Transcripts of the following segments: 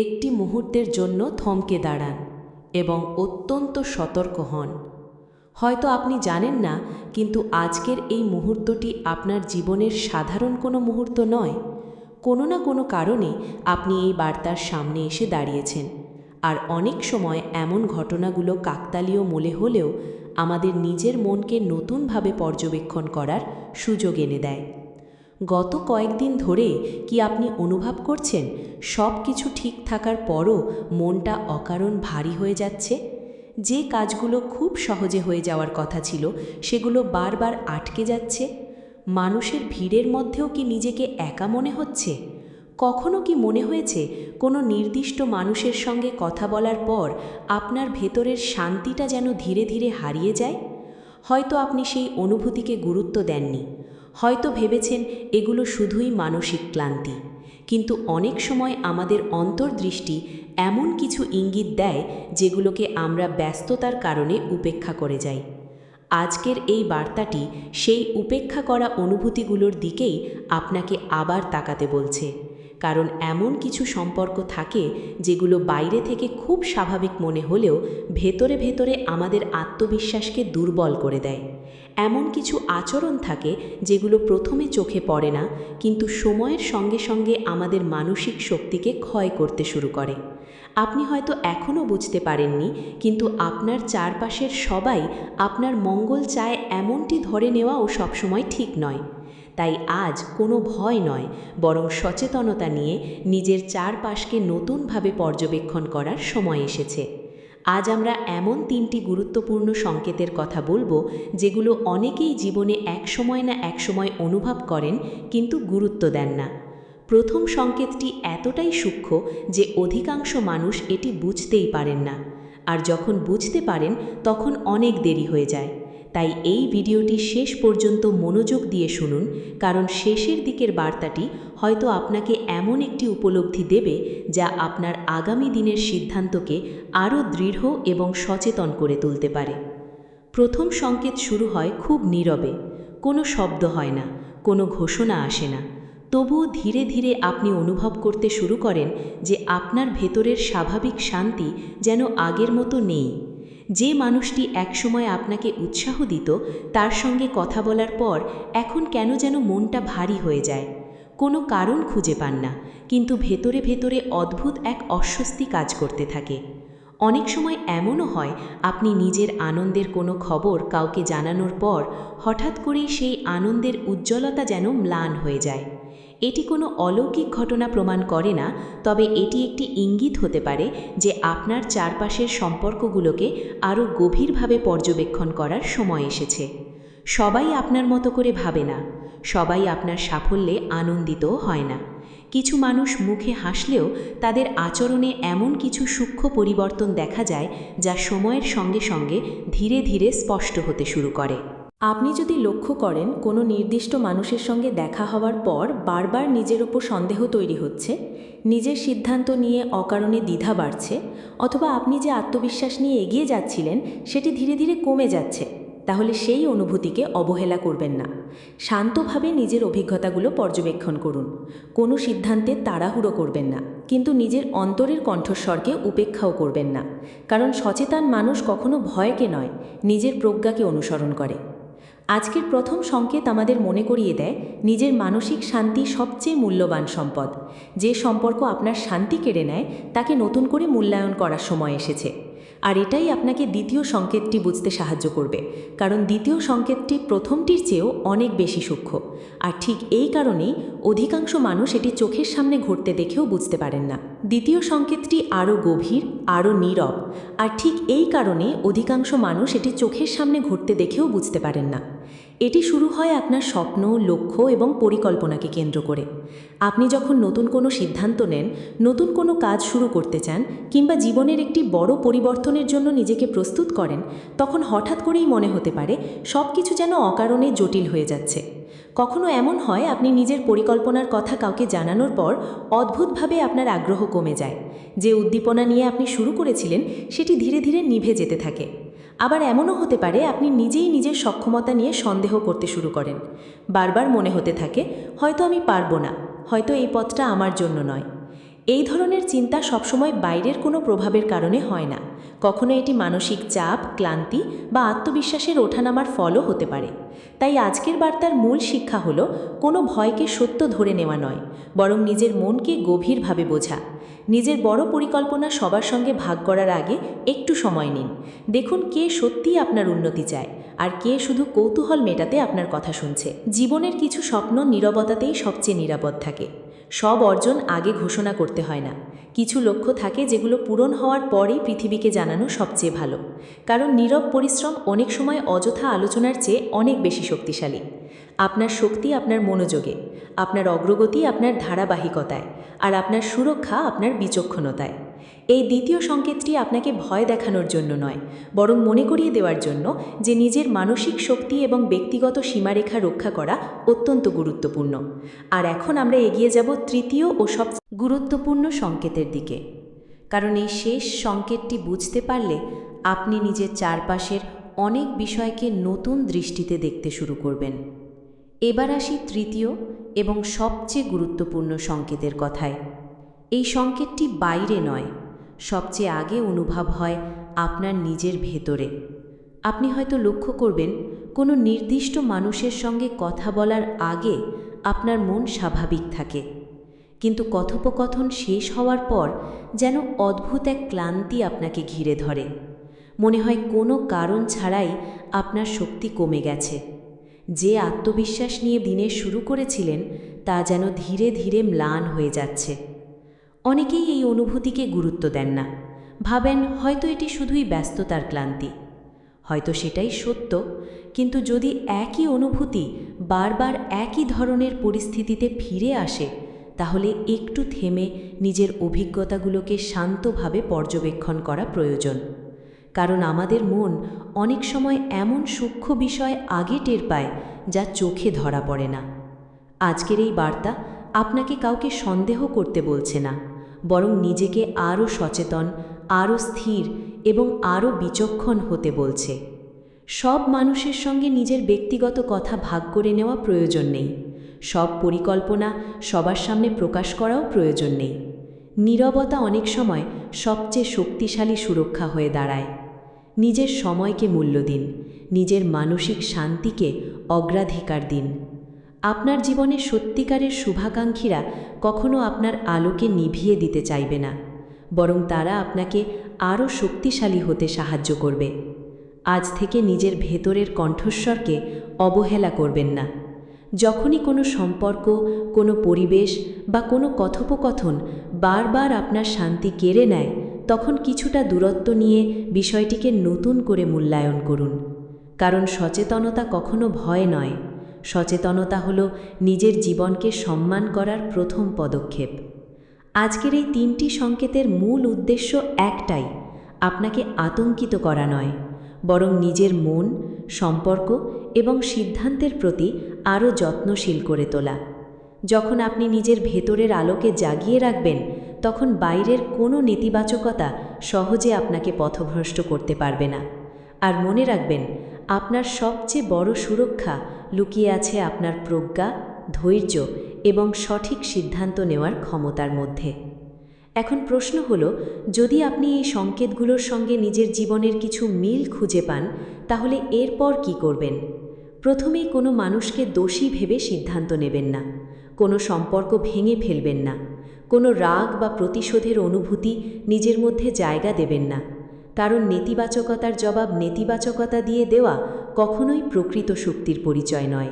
একটি মুহূর্তের জন্য থমকে দাঁড়ান এবং অত্যন্ত সতর্ক হন। হয়তো আপনি জানেন না, কিন্তু আজকের এই মুহূর্তটি আপনার জীবনের সাধারণ কোনো মুহূর্ত নয়। কোনো না কোনো কারণে আপনি এই বার্তার সামনে এসে দাঁড়িয়েছেন। আর অনেক সময় এমন ঘটনাগুলো কাকতালীয় মনে হলেও আমাদের নিজের মনকে নতুনভাবে পর্যবেক্ষণ করার সুযোগ এনে দেয়। গত কয়েকদিন ধরে কি আপনি অনুভব করছেন সব কিছু ঠিক থাকার পরও মনটা অকারণ ভারী হয়ে যাচ্ছে? যে কাজগুলো খুব সহজে হয়ে যাওয়ার কথা ছিল সেগুলো বারবার আটকে যাচ্ছে? মানুষের ভিড়ের মধ্যেও কি নিজেকে একা মনে হচ্ছে? কখনো কি মনে হয়েছে কোনো নির্দিষ্ট মানুষের সঙ্গে কথা বলার পর আপনার ভেতরের শান্তিটা যেন ধীরে ধীরে হারিয়ে যায়? হয়তো আপনি সেই অনুভূতিকে গুরুত্ব দেননি। হয়তো ভেবেছেন এগুলো শুধুই মানসিক ক্লান্তি। কিন্তু অনেক সময় আমাদের অন্তর্দৃষ্টি এমন কিছু ইঙ্গিত দেয় যেগুলোকে আমরা ব্যস্ততার কারণে উপেক্ষা করে যাই। আজকের এই বার্তাটি সেই উপেক্ষা করা অনুভূতিগুলোর দিকেই আপনাকে আবার তাকাতে বলছে। কারণ এমন কিছু সম্পর্ক থাকে যেগুলো বাইরে থেকে খুব স্বাভাবিক মনে হলেও ভেতরে ভেতরে আমাদের আত্মবিশ্বাসকে দুর্বল করে দেয়। এমন কিছু আচরণ থাকে যেগুলো প্রথমে চোখে পড়ে না, কিন্তু সময়ের সঙ্গে সঙ্গে আমাদের মানসিক শক্তিকে ক্ষয় করতে শুরু করে। আপনি হয়তো এখনও বুঝতে পারেননি, কিন্তু আপনার চারপাশের সবাই আপনার মঙ্গল চায় এমনটি ধরে নেওয়াও সবসময় ঠিক নয়। তাই আজ কোনো ভয় নয়, বরং সচেতনতা নিয়ে নিজের চারপাশকে নতুনভাবে পর্যবেক্ষণ করার সময় এসেছে। আজ আমরা এমন 3টি গুরুত্বপূর্ণ সংকেতের কথা বলবো যেগুলো অনেকেই জীবনে একসময় না একসময় অনুভব করেন কিন্তু গুরুত্ব দেন না। প্রথম সংকেতটি এতটাই সূক্ষ্ম যে অধিকাংশ মানুষ এটি বুঝতেই পারেন না, আর যখন বুঝতে পারেন তখন অনেক দেরি হয়ে যায়। তাই এই ভিডিওটি শেষ পর্যন্ত মনোযোগ দিয়ে শুনুন, কারণ শেষের দিকের বার্তাটি হয়তো আপনাকে এমন একটি উপলব্ধি দেবে যা আপনার আগামী দিনের সিদ্ধান্তকে আরও দৃঢ় এবং সচেতন করে তুলতে পারে। প্রথম সংকেত শুরু হয় খুব নীরবে। কোনো শব্দ হয় না, কোনো ঘোষণা আসে না। তবুও ধীরে ধীরে আপনি অনুভব করতে শুরু করেন যে আপনার ভেতরের স্বাভাবিক শান্তি যেন আগের মতো নেই। যে মানুষটি একসময় আপনাকে উৎসাহ দিত, তার সঙ্গে কথা বলার পর এখন কেন যেন মনটা ভারী হয়ে যায়। কোনো কারণ খুঁজে পান না, কিন্তু ভেতরে ভেতরে অদ্ভুত এক অস্বস্তি কাজ করতে থাকে। অনেক সময় এমনও হয় আপনি নিজের আনন্দের কোনো খবর কাউকে জানানোর পর হঠাৎ করেই সেই আনন্দের উজ্জ্বলতা যেন ম্লান হয়ে যায়। এটি কোনো অলৌকিক ঘটনা প্রমাণ করে না, তবে এটি একটি ইঙ্গিত হতে পারে যে আপনার চারপাশের সম্পর্কগুলোকে আরও গভীরভাবে পর্যবেক্ষণ করার সময় এসেছে। সবাই আপনার মতো করে ভাবে না, সবাই আপনার সাফল্যে আনন্দিতও হয় না। কিছু মানুষ মুখে হাসলেও তাদের আচরণে এমন কিছু সূক্ষ্ম পরিবর্তন দেখা যায় যা সময়ের সঙ্গে সঙ্গে ধীরে ধীরে স্পষ্ট হতে শুরু করে। আপনি যদি লক্ষ্য করেন কোনো নির্দিষ্ট মানুষের সঙ্গে দেখা হওয়ার পর বারবার নিজের ওপর সন্দেহ তৈরি হচ্ছে, নিজের সিদ্ধান্ত নিয়ে অকারণে দ্বিধা বাড়ছে, অথবা আপনি যে আত্মবিশ্বাস নিয়ে এগিয়ে যাচ্ছিলেন সেটি ধীরে ধীরে কমে যাচ্ছে, তাহলে সেই অনুভূতিকে অবহেলা করবেন না। শান্তভাবে নিজের অভিজ্ঞতাগুলো পর্যবেক্ষণ করুন। কোনো সিদ্ধান্তে তাড়াহুড়ো করবেন না, কিন্তু নিজের অন্তরের কণ্ঠস্বরকে উপেক্ষাও করবেন না। কারণ সচেতন মানুষ কখনো ভয়কে নয়, নিজের প্রজ্ঞাকে অনুসরণ করে। আজকের প্রথম সংকেত আমাদের মনে করিয়ে দেয় নিজের মানসিক শান্তি সবচেয়ে মূল্যবান সম্পদ। যে সম্পর্ক আপনার শান্তি কেড়ে নেয় তাকে নতুন করে মূল্যায়ন করার সময় এসেছে। আর এটাই আপনাকে দ্বিতীয় সংকেতটি বুঝতে সাহায্য করবে, কারণ দ্বিতীয় সংকেতটি প্রথমটির চেয়েও অনেক বেশি সূক্ষ্ম। আর ঠিক এই কারণেই অধিকাংশ মানুষ এটি চোখের সামনে ঘটতে দেখেও বুঝতে পারেন না। দ্বিতীয় সংকেতটি আরও গভীর, আরও নীরব, আর ঠিক এই কারণে অধিকাংশ মানুষ এটি চোখের সামনে ঘটতে দেখেও বুঝতে পারেন না। এটি শুরু হয় আপনার স্বপ্ন, লক্ষ্য এবং পরিকল্পনাকে কেন্দ্র করে। আপনি যখন নতুন কোনো সিদ্ধান্ত নেন, নতুন কোনো কাজ শুরু করতে চান, কিংবা জীবনের একটি বড় পরিবর্তনের জন্য নিজেকে প্রস্তুত করেন, তখন হঠাৎ করেই মনে হতে পারে সব কিছু যেন অকারণে জটিল হয়ে যাচ্ছে। কখনো এমন হয় আপনি নিজের পরিকল্পনার কথা কাউকে জানানোর পর অদ্ভুতভাবে আপনার আগ্রহ কমে যায়। যে উদ্দীপনা নিয়ে আপনি শুরু করেছিলেন সেটি ধীরে ধীরে নিভে যেতে থাকে। আবার এমনও হতে পারে আপনি নিজেই নিজের সক্ষমতা নিয়ে সন্দেহ করতে শুরু করেন। বারবার মনে হতে থাকে হয়তো আমি পারবো না, হয়তো এই পথটা আমার জন্য নয়। এই ধরনের চিন্তা সবসময় বাইরের কোনো প্রভাবের কারণে হয় না, কখনো এটি মানসিক চাপ, ক্লান্তি বা আত্মবিশ্বাসের ওঠানামার ফলও হতে পারে। তাই আজকের বার্তার মূল শিক্ষা হলো কোনো ভয়কে সত্য ধরে নেওয়া নয়, বরং নিজের মনকে গভীরভাবে বোঝা। নিজের বড় পরিকল্পনা সবার সঙ্গে ভাগ করার আগে একটু সময় নিন। দেখুন কে সত্যিই আপনার উন্নতি চায় আর কে শুধু কৌতূহল মেটাতে আপনার কথা শুনছে। জীবনের কিছু স্বপ্ন নীরবতাতেই সবচেয়ে নিরাপদ থাকে। সব অর্জন আগে ঘোষণা করতে হয় না। কিছু লক্ষ্য থাকে যেগুলো পূরণ হওয়ার পরেই পৃথিবীকে জানানো সবচেয়ে ভালো, কারণ নীরব পরিশ্রম অনেক সময় অযথা আলোচনার চেয়ে অনেক বেশি শক্তিশালী। আপনার শক্তি আপনার মনোযোগে, আপনার অগ্রগতি আপনার ধারাবাহিকতায়, আর আপনার সুরক্ষা আপনার বিচক্ষণতায়। এই দ্বিতীয় সংকেতটি আপনাকে ভয় দেখানোর জন্য নয়, বরং মনে করিয়ে দেওয়ার জন্য যে নিজের মানসিক শক্তি এবং ব্যক্তিগত সীমারেখা রক্ষা করা অত্যন্ত গুরুত্বপূর্ণ। আর এখন আমরা এগিয়ে যাব তৃতীয় ও সবচেয়ে গুরুত্বপূর্ণ সংকেতের দিকে, কারণ এই শেষ সংকেতটি বুঝতে পারলে আপনি নিজের চারপাশের অনেক বিষয়কে নতুন দৃষ্টিতে দেখতে শুরু করবেন। এবার আসি তৃতীয় এবং সবচেয়ে গুরুত্বপূর্ণ সংকেতের কথায়। এই সংকেতটি বাইরে নয়, সবচেয়ে আগে অনুভব হয় আপনার নিজের ভেতরে। আপনি হয়তো লক্ষ্য করবেন কোনো নির্দিষ্ট মানুষের সঙ্গে কথা বলার আগে আপনার মন স্বাভাবিক থাকে, কিন্তু কথোপকথন শেষ হওয়ার পর যেন অদ্ভুত এক ক্লান্তি আপনাকে ঘিরে ধরে। মনে হয় কোনো কারণ ছাড়াই আপনার শক্তি কমে গেছে। যে আত্মবিশ্বাস নিয়ে দিনের শুরু করেছিলেন তা যেন ধীরে ধীরে ম্লান হয়ে যাচ্ছে। অনেকেই এই অনুভূতিকে গুরুত্ব দেন না, ভাবেন হয়তো এটি শুধুই ব্যস্ততার ক্লান্তি। হয়তো সেটাই সত্য, কিন্তু যদি একই অনুভূতি বারবার একই ধরনের পরিস্থিতিতে ফিরে আসে, তাহলে একটু থেমে নিজের অভিজ্ঞতাগুলোকে শান্তভাবে পর্যবেক্ষণ করা প্রয়োজন। কারণ আমাদের মন অনেক সময় এমন সূক্ষ্ম বিষয় আগে টের পায় যা চোখে ধরা পড়ে না। আজকের এই বার্তা আপনাকে কাউকে সন্দেহ করতে বলছে না, বরং নিজেকে আরও সচেতন, আরও স্থির এবং আরও বিচক্ষণ হতে বলছে। সব মানুষের সঙ্গে নিজের ব্যক্তিগত কথা ভাগ করে নেওয়া প্রয়োজন নেই। সব পরিকল্পনা সবার সামনে প্রকাশ করাও প্রয়োজন নেই। নীরবতা অনেক সময় সবচেয়ে শক্তিশালী সুরক্ষা হয়ে দাঁড়ায়। নিজের সময়কে মূল্য দিন, নিজের মানসিক শান্তিকে অগ্রাধিকার দিন। আপনার জীবনে সত্যিকারের শুভাকাঙ্ক্ষীরা কখনো আপনার আলোকে নিভিয়ে দিতে চাইবে না, বরং তারা আপনাকে আরও শক্তিশালী হতে সাহায্য করবে। আজ থেকে নিজের ভেতরের কণ্ঠস্বরকে অবহেলা করবেন না। যখনই কোনো সম্পর্ক, কোনো পরিবেশ বা কোনো কথোপকথন বারবার আপনার শান্তি কেড়ে নেয়, তখন কিছুটা দূরত্ব নিয়ে বিষয়টিকে নতুন করে মূল্যায়ন করুন। কারণ সচেতনতা কখনো ভয় নয়, সচেতনতা হলো নিজের জীবনকে সম্মান করার প্রথম পদক্ষেপ। আজকের এই তিনটি সংকেতের মূল উদ্দেশ্য একটাই, আপনাকে আতঙ্কিত করা নয়, বরং নিজের মন, সম্পর্ক এবং সিদ্ধান্তের প্রতি আরও যত্নশীল করে তোলা। যখন আপনি নিজের ভেতরের আলোকে জাগিয়ে রাখবেন, তখন বাইরের কোনো নেতিবাচকতা সহজে আপনাকে পথভ্রষ্ট করতে পারবে না। আর মনে রাখবেন, আপনার সবচেয়ে বড় সুরক্ষা লুকিয়ে আছে আপনার প্রজ্ঞা, ধৈর্য এবং সঠিক সিদ্ধান্ত নেওয়ার ক্ষমতার মধ্যে। এখন প্রশ্ন হলো, যদি আপনি এই সংকেতগুলোর সঙ্গে নিজের জীবনের কিছু মিল খুঁজে পান, তাহলে এরপর কি করবেন? প্রথমেই কোনো মানুষকে দোষী ভেবে সিদ্ধান্ত নেবেন না, কোনো সম্পর্ক ভেঙে ফেলবেন না, কোনো রাগ বা প্রতিশোধের অনুভূতি নিজের মধ্যে জায়গা দেবেন না। কারণ নেতিবাচকতার জবাব নেতিবাচকতা দিয়ে দেওয়া কখনোই প্রকৃত শক্তির পরিচয় নয়।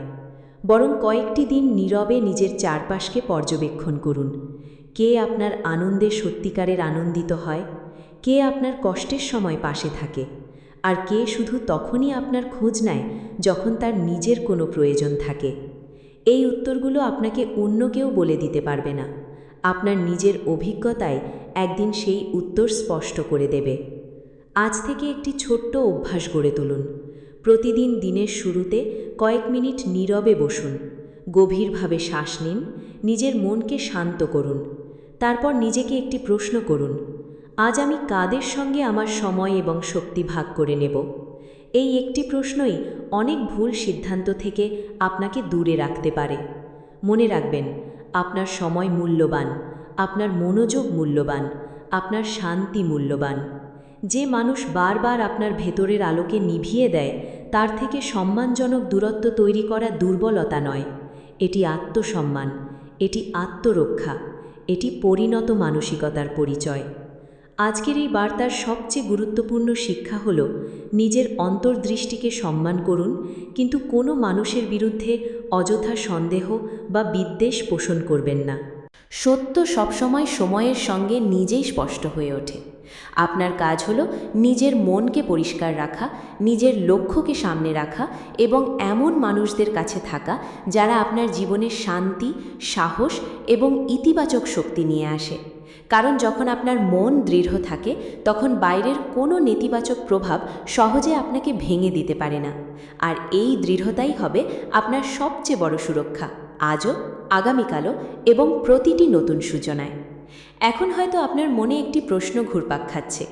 বরং কয়েকটি দিন নীরবে নিজের চারপাশকে পর্যবেক্ষণ করুন। কে আপনার আনন্দে সত্যিকারের আনন্দিত হয়, কে আপনার কষ্টের সময় পাশে থাকে, আর কে শুধু তখনই আপনার খোঁজ নেয় যখন তার নিজের কোনো প্রয়োজন থাকে। এই উত্তরগুলো আপনাকে অন্য কেউ বলে দিতে পারবে না। আপনার নিজের অভিজ্ঞতায় একদিন সেই উত্তর স্পষ্ট করে দেবে। আজ থেকে একটি ছোট্ট অভ্যাস গড়ে তুলুন। প্রতিদিন দিনের শুরুতে কয়েক মিনিট নীরবে বসুন, গভীরভাবে শ্বাস নিন, নিজের মনকে শান্ত করুন। তারপর নিজেকে একটি প্রশ্ন করুন, আজ আমি কাদের সঙ্গে আমার সময় এবং শক্তি ভাগ করে নেব? এই একটি প্রশ্নই অনেক ভুল সিদ্ধান্ত থেকে আপনাকে দূরে রাখতে পারে। মনে রাখবেন, আপনার সময় মূল্যবান, আপনার মনোযোগ মূল্যবান, আপনার শান্তি মূল্যবান। যে মানুষ বারবার আপনার ভেতরের আলোকে নিভিয়ে দেয়, তার থেকে সম্মানজনক দূরত্ব তৈরি করা দুর্বলতা নয়, এটি আত্মসম্মান, এটি আত্মরক্ষা, এটি পরিণত মানসিকতার পরিচয়। আজকের এই বার্তার সবচেয়ে গুরুত্বপূর্ণ শিক্ষা হল, নিজের অন্তর্দৃষ্টিকে সম্মান করুন, কিন্তু কোনো মানুষের বিরুদ্ধে অযথা সন্দেহ বা বিদ্বেষ পোষণ করবেন না। সত্য সবসময় সময়ের সঙ্গে নিজেই স্পষ্ট হয়ে ওঠে। আপনার কাজ হলো নিজের মনকে পরিষ্কার রাখা, নিজের লক্ষ্যকে সামনে রাখা এবং এমন মানুষদের কাছে থাকা যারা আপনার জীবনের শান্তি, সাহস এবং ইতিবাচক শক্তি নিয়ে আসে। কারণ যখন আপনার মন দৃঢ় থাকে, তখন বাইরের কোনো নেতিবাচক প্রভাব সহজে আপনাকে ভেঙে দিতে পারে না। আর এই দৃঢ়তাই হবে আপনার সবচেয়ে বড় সুরক্ষা, আজও, আগামীকালও এবং প্রতিটি নতুন সূচনায়। এখন হয়তো আপনার মনে একটি প্রশ্ন ঘুরপাক খাচ্ছে,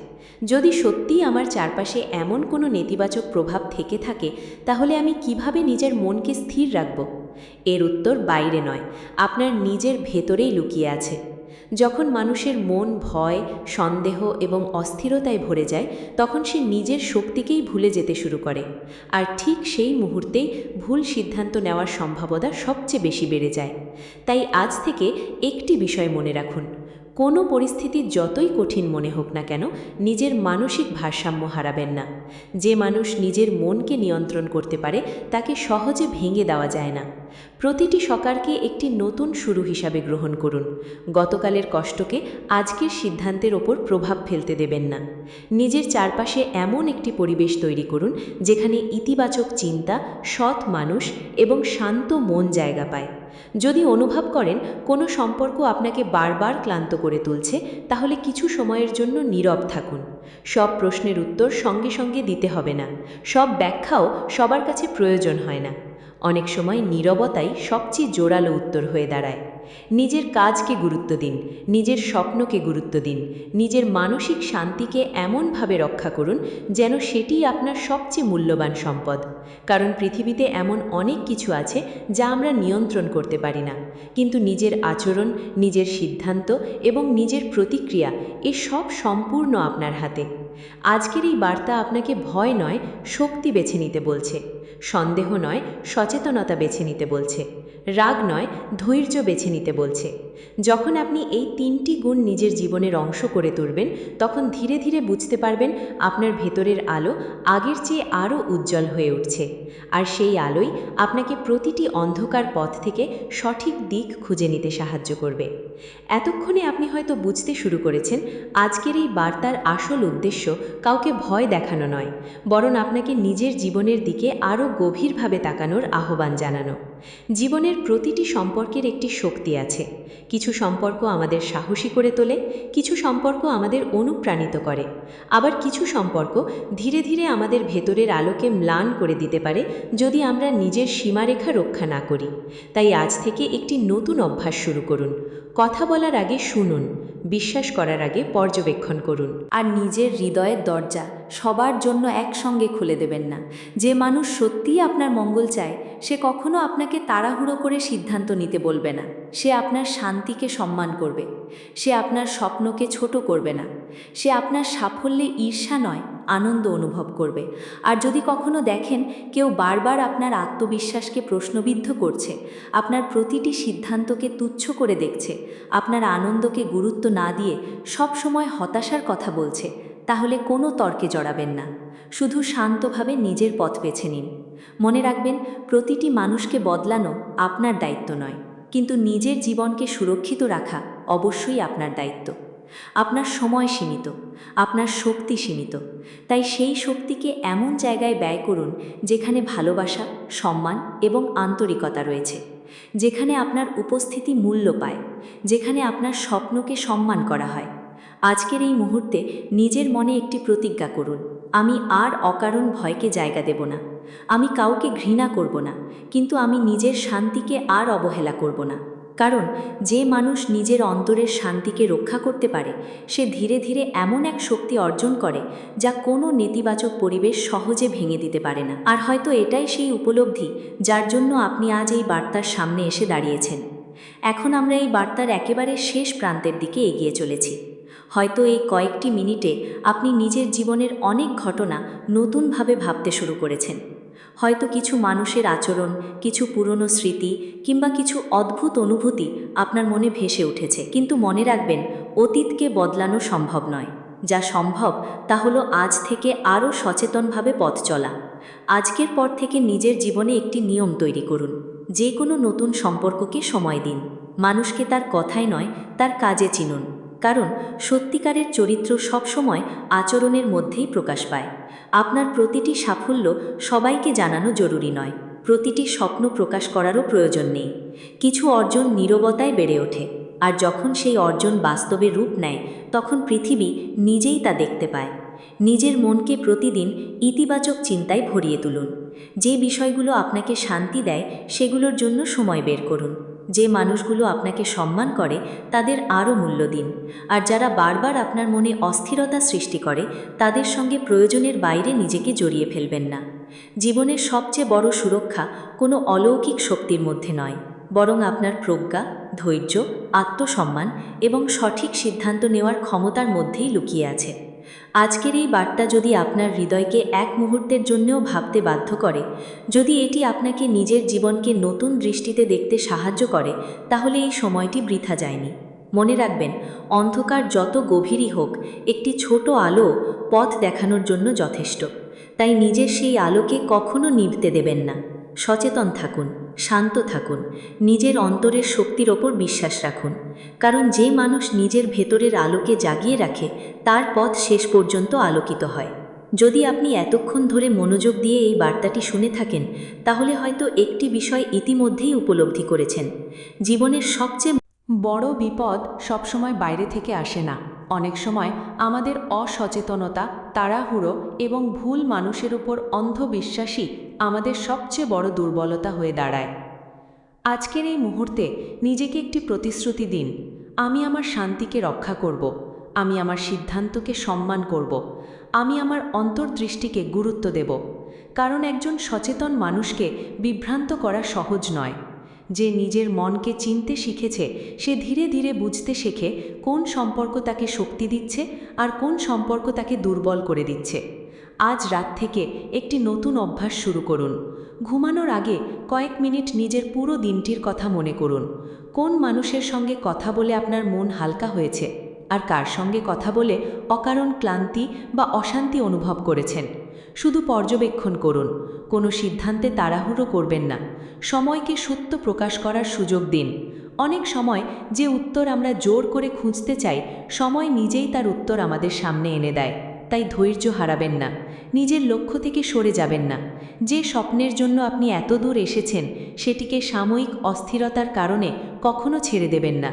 যদি সত্যিই আমার চারপাশে এমন কোনো নেতিবাচক প্রভাব থেকে থাকে, তাহলে আমি কিভাবে নিজের মনকে স্থির রাখব? এর উত্তর বাইরে নয়, আপনার নিজের ভেতরেই লুকিয়ে আছে। যখন মানুষের মন ভয়, সন্দেহ এবং অস্থিরতায় ভরে যায়, তখন সে নিজের শক্তিকেই ভুলে যেতে শুরু করে। আর ঠিক সেই মুহূর্তেই ভুল সিদ্ধান্ত নেওয়ার সম্ভাবনা সবচেয়ে বেশি বেড়ে যায়। তাই আজ থেকে একটি বিষয় মনে রাখুন, কোনো পরিস্থিতি যতই কঠিন মনে হোক না কেন, নিজের মানসিক ভারসাম্য হারাবেন না। যে মানুষ নিজের মনকে নিয়ন্ত্রণ করতে পারে, তাকে সহজে ভেঙে দেওয়া যায় না। প্রতিটি সকালকে একটি নতুন শুরু হিসাবে গ্রহণ করুন। গতকালের কষ্টকে আজকের সিদ্ধান্তের ওপর প্রভাব ফেলতে দেবেন না। নিজের চারপাশে এমন একটি পরিবেশ তৈরি করুন, যেখানে ইতিবাচক চিন্তা, সৎ মানুষ এবং শান্ত মন জায়গা পায়। যদি অনুভব করেন কোনো সম্পর্ক আপনাকে বারবার ক্লান্ত করে তুলছে, তাহলে কিছু সময়ের জন্য নীরব থাকুন। সব প্রশ্নের উত্তর সঙ্গে সঙ্গে দিতে হবে না, সব ব্যাখ্যাও সবার কাছে প্রয়োজন হয় না। অনেক সময় নীরবতাই সবচেয়ে জোরালো উত্তর হয়ে দাঁড়ায়। নিজের কাজকে গুরুত্ব দিন, নিজের স্বপ্নকে গুরুত্ব দিন, নিজের মানসিক শান্তিকে এমনভাবে রক্ষা করুন যেন সেটিই আপনার সবচেয়ে মূল্যবান সম্পদ। কারণ পৃথিবীতে এমন অনেক কিছু আছে যা আমরা নিয়ন্ত্রণ করতে পারি না, কিন্তু নিজের আচরণ, নিজের সিদ্ধান্ত এবং নিজের প্রতিক্রিয়া, সব সম্পূর্ণ আপনার হাতে। আজকের এই বার্তা আপনাকে ভয় নয়, শক্তি বেছে নিতে বলছে। সন্দেহ নয়, সচেতনতা বেছে নিতে বলছে। রাগ নয়, ধৈর্য বেছে নিতে বলছে। যখন আপনি এই তিনটি গুণ নিজের জীবনের অংশ করে তুলবেন, তখন ধীরে ধীরে বুঝতে পারবেন আপনার ভেতরের আলো আগের চেয়ে আরও উজ্জ্বল হয়ে উঠছে। আর সেই আলোই আপনাকে প্রতিটি অন্ধকার পথ থেকে সঠিক দিক খুঁজে নিতে সাহায্য করবে। এতক্ষণে আপনি হয়তো বুঝতে শুরু করেছেন, আজকের এই বার্তার আসল উদ্দেশ্য কাউকে ভয় দেখানো নয়, বরং আপনাকে নিজের জীবনের দিকে আরও গভীরভাবে তাকানোর আহ্বান জানানো। জীবনের প্রতিটি সম্পর্কের একটি শক্তি আছে। কিছু সম্পর্ক আমাদের সাহসী করে তোলে, কিছু সম্পর্ক আমাদের অনুপ্রাণিত করে, আবার কিছু সম্পর্ক ধীরে ধীরে আমাদের ভেতরের আলোকে ম্লান করে দিতে পারে যদি আমরা নিজের সীমারেখা রক্ষা না করি। তাই আজ থেকে একটি নতুন অভ্যাস শুরু করুন। কথা বলার আগে শুনুন, বিশ্বাস করার আগে পর্যবেক্ষণ করুন। আর নিজের হৃদয়ের দরজা সবার জন্য একসঙ্গে খুলে দেবেন না। যে মানুষ সত্যিই আপনার মঙ্গল চায়, সে কখনো আপনাকে তাড়াহুড়ো করে সিদ্ধান্ত নিতে বলবে না। সে আপনার শান্তিকে সম্মান করবে, সে আপনার স্বপ্নকে ছোট করবে না, সে আপনার সাফল্যে ঈর্ষা নয়, আনন্দ অনুভব করবে। আর যদি কখনো দেখেন কেউ বারবার আপনার আত্মবিশ্বাসকে প্রশ্নবিদ্ধ করছে, আপনার প্রতিটি সিদ্ধান্তকে তুচ্ছ করে দেখছে, আপনার আনন্দকে গুরুত্ব না দিয়ে সব সময় হতাশার কথা বলছে, তাহলে কোনো তর্কে জড়াবেন না। শুধু শান্তভাবে নিজের পথ বেছে নিন। মনে রাখবেন, প্রতিটি মানুষকে বদলানো আপনার দায়িত্ব নয়, কিন্তু নিজের জীবনকে সুরক্ষিত রাখা অবশ্যই আপনার দায়িত্ব। আপনার সময় সীমিত, আপনার শক্তি সীমিত, তাই সেই শক্তিকে এমন জায়গায় ব্যয় করুন যেখানে ভালোবাসা, সম্মান এবং আন্তরিকতা রয়েছে, যেখানে আপনার উপস্থিতি মূল্য পায়, যেখানে আপনার স্বপ্নকে সম্মান করা হয়। আজকের এই মুহূর্তে নিজের মনে একটি প্রতিজ্ঞা করুন, আমি আর অকারণ ভয়কে জায়গা দেব না। আমি কাউকে ঘৃণা করব না, কিন্তু আমি নিজের শান্তিকে আর অবহেলা করব না। কারণ যে মানুষ নিজের অন্তরের শান্তিকে রক্ষা করতে পারে, সে ধীরে ধীরে এমন এক শক্তি অর্জন করে যা কোনো নেতিবাচক পরিবেশ সহজে ভেঙে দিতে পারে না। আর হয়তো এটাই সেই উপলব্ধি যার জন্য আপনি আজ এই বার্তার সামনে এসে দাঁড়িয়েছেন। এখন আমরা এই বার্তার একেবারে শেষ প্রান্তের দিকে এগিয়ে চলেছি। হয়তো এই কয়েকটি মিনিটে আপনি নিজের জীবনের অনেক ঘটনা নতুনভাবে ভাবতে শুরু করেছেন। হয়তো কিছু মানুষের আচরণ, কিছু পুরনো স্মৃতি কিংবা কিছু অদ্ভুত অনুভূতি আপনার মনে ভেসে উঠেছে। কিন্তু মনে রাখবেন, অতীতকে বদলানো সম্ভব নয়। যা সম্ভব তা হলো আজ থেকে আরও সচেতনভাবে পথ চলা। আজকের পর থেকে নিজের জীবনে একটি নিয়ম তৈরি করুন। যে কোনো নতুন সম্পর্ককে সময় দিন। মানুষকে তার কথায় নয়, তার কাজে চিনুন। কারণ সত্যিকারের চরিত্র সবসময় আচরণের মধ্যেই প্রকাশ পায়। আপনার প্রতিটি সাফল্য সবাইকে জানানো জরুরি নয়, প্রতিটি স্বপ্ন প্রকাশ করারও প্রয়োজন নেই। কিছু অর্জন নীরবতায় বেড়ে ওঠে, আর যখন সেই অর্জন বাস্তবে রূপ নেয় তখন পৃথিবী নিজেই তা দেখতে পায়। নিজের মনকে প্রতিদিন ইতিবাচক চিন্তায় ভরিয়ে তুলুন। যে বিষয়গুলো আপনাকে শান্তি দেয় সেগুলোর জন্য সময় বের করুন। যে মানুষগুলো আপনাকে সম্মান করে তাদের আরও মূল্য দিন। আর যারা বারবার আপনার মনে অস্থিরতা সৃষ্টি করে তাদের সঙ্গে প্রয়োজনের বাইরে নিজেকে জড়িয়ে ফেলবেন না। জীবনের সবচেয়ে বড় সুরক্ষা কোনো অলৌকিক শক্তির মধ্যে নয়, বরং আপনার প্রজ্ঞা, ধৈর্য, আত্মসম্মান এবং সঠিক সিদ্ধান্ত নেওয়ার ক্ষমতার মধ্যেই লুকিয়ে আছে। আজকের এই বার্তা যদি আপনার হৃদয়কে এক মুহূর্তের জন্যও ভাবতে বাধ্য করে, যদি এটি আপনাকে নিজের জীবনকে নতুন দৃষ্টিতে দেখতে সাহায্য করে, তাহলে এই সময়টি বৃথা যায়নি। মনে রাখবেন, অন্ধকার যত গভীরই হোক, একটি ছোট আলো পথ দেখানোর জন্য যথেষ্ট। তাই নিজের সেই আলোকে কখনো নিভতে দেবেন না। সচেতন থাকুন, শান্ত থাকুন, নিজের অন্তরের শক্তির ওপর বিশ্বাস রাখুন। কারণ যে মানুষ নিজের ভেতরের আলোকে জাগিয়ে রাখে তার পথ শেষ পর্যন্ত আলোকিত হয়। যদি আপনি এতক্ষণ ধরে মনোযোগ দিয়ে এই বার্তাটি শুনে থাকেন, তাহলে হয়তো একটি বিষয় ইতিমধ্যেই উপলব্ধি করেছেন। জীবনের সবচেয়ে বড় বিপদ সবসময় বাইরে থেকে আসে না। অনেক সময় আমাদের অসচেতনতা, তাড়াহুড়ো এবং ভুল মানুষের উপর অন্ধবিশ্বাসই আমাদের সবচেয়ে বড় দুর্বলতা হয়ে দাঁড়ায়। আজকের এই মুহূর্তে নিজেকে একটি প্রতিশ্রুতি দিন, আমি আমার শান্তিকে রক্ষা করব, আমি আমার সিদ্ধান্তকে সম্মান করব, আমি আমার অন্তর্দৃষ্টিকে গুরুত্ব দেব। কারণ একজন সচেতন মানুষকে বিভ্রান্ত করা সহজ নয়। যে নিজের মনকে চিনতে শিখেছে সে ধীরে ধীরে বুঝতে শেখে কোন সম্পর্ক তাকে শক্তি দিচ্ছে আর কোন সম্পর্ক তাকে দুর্বল করে দিচ্ছে। আজ রাত থেকে একটি নতুন অভ্যাস শুরু করুন। ঘুমানোর আগে কয়েক মিনিট নিজের পুরো দিনটির কথা মনে করুন। কোন মানুষের সঙ্গে কথা বলে আপনার মন হালকা হয়েছে, আর কার সঙ্গে কথা বলে অকারণ ক্লান্তি বা অশান্তি অনুভব করেছেন। শুধু পর্যবেক্ষণ করুন, কোনো সিদ্ধান্তে তাড়াহুড়ো করবেন না। সময়কে সত্য প্রকাশ করার সুযোগ দিন। অনেক সময় যে উত্তর আমরা জোর করে খুঁজতে চাই, সময় নিজেই তার উত্তর আমাদের সামনে এনে দেয়। তাই ধৈর্য হারাবেন না, নিজের লক্ষ্য থেকে সরে যাবেন না। যে স্বপ্নের জন্য আপনি এত দূর এসেছেন সেটিকে সাময়িক অস্থিরতার কারণে কখনো ছেড়ে দেবেন না।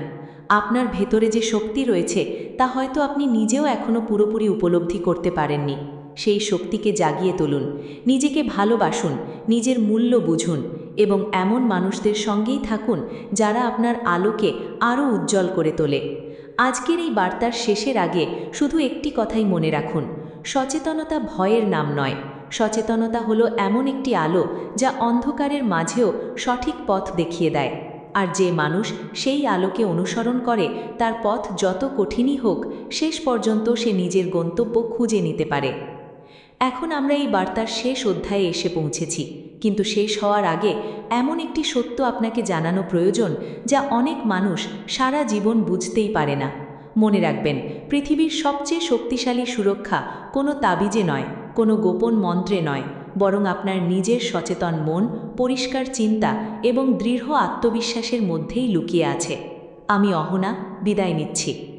আপনার ভেতরে যে শক্তি রয়েছে তা হয়তো আপনি নিজেও এখনও পুরোপুরি উপলব্ধি করতে পারেননি। সেই শক্তিকে জাগিয়ে তুলুন, নিজেকে ভালোবাসুন, নিজের মূল্য বুঝুন এবং এমন মানুষদের সঙ্গেই থাকুন যারা আপনার আলোকে আরও উজ্জ্বল করে তোলে। আজকের এই বার্তার শেষের আগে শুধু একটি কথাই মনে রাখুন, সচেতনতা ভয়ের নাম নয়। সচেতনতা হলো এমন একটি আলো যা অন্ধকারের মাঝেও সঠিক পথ দেখিয়ে দেয়। আর যে মানুষ সেই আলোকে অনুসরণ করে তার পথ যত কঠিনই হোক, শেষ পর্যন্ত সে নিজের গন্তব্য খুঁজে নিতে পারে। এখন আমরা এই বার্তার শেষ অধ্যায়ে এসে পৌঁছেছি, কিন্তু শেষ হওয়ার আগে এমন একটি সত্য আপনাকে জানানো প্রয়োজন যা অনেক মানুষ সারা জীবন বুঝতেই পারে না। মনে রাখবেন, পৃথিবীর সবচেয়ে শক্তিশালী সুরক্ষা কোনো তাবিজে নয়, কোনো গোপন মন্ত্রে নয়, বরং আপনার নিজের সচেতন মন, পরিষ্কার চিন্তা এবং দৃঢ় আত্মবিশ্বাসের মধ্যেই লুকিয়ে আছে। আমি অহনা, বিদায় নিচ্ছি।